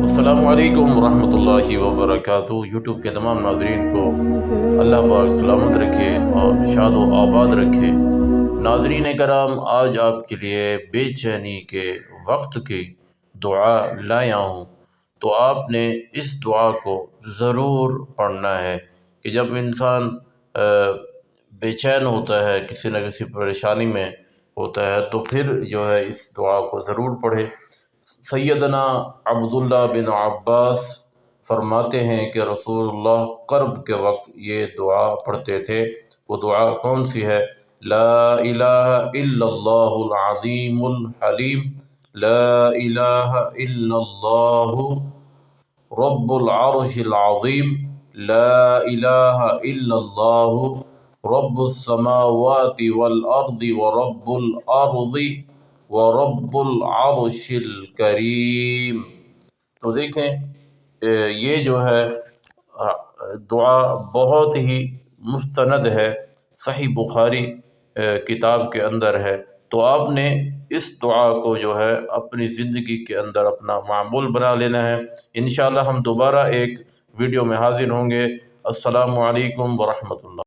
السلام علیکم ورحمۃ اللہ وبرکاتہ۔ یوٹیوب کے تمام ناظرین کو اللہ پاک سلامت رکھے اور شاد و آباد رکھے۔ ناظرین کرام، آج آپ کے لیے بے چینی کے وقت کی دعا لایا ہوں، تو آپ نے اس دعا کو ضرور پڑھنا ہے کہ جب انسان بے چین ہوتا ہے، کسی نہ کسی پریشانی میں ہوتا ہے، تو پھر جو ہے اس دعا کو ضرور پڑھے۔ سیدنا عبداللہ بن عباس فرماتے ہیں کہ رسول اللہ کرب کے وقت یہ دعا پڑھتے تھے۔ وہ دعا کون سی ہے؟ لا الہ الا اللہ العظیم الحلیم، لا الہ الا اللہ رب العرش العظیم، لا الہ الا اللہ رب السماوات والارض ورب الارض ورب العرش الکریم۔ تو دیکھیں یہ جو ہے دعا بہت ہی مستند ہے، صحیح بخاری کتاب کے اندر ہے۔ تو آپ نے اس دعا کو جو ہے اپنی زندگی کے اندر اپنا معمول بنا لینا ہے۔ انشاءاللہ ہم دوبارہ ایک ویڈیو میں حاضر ہوں گے۔ السلام علیکم ورحمۃ اللہ۔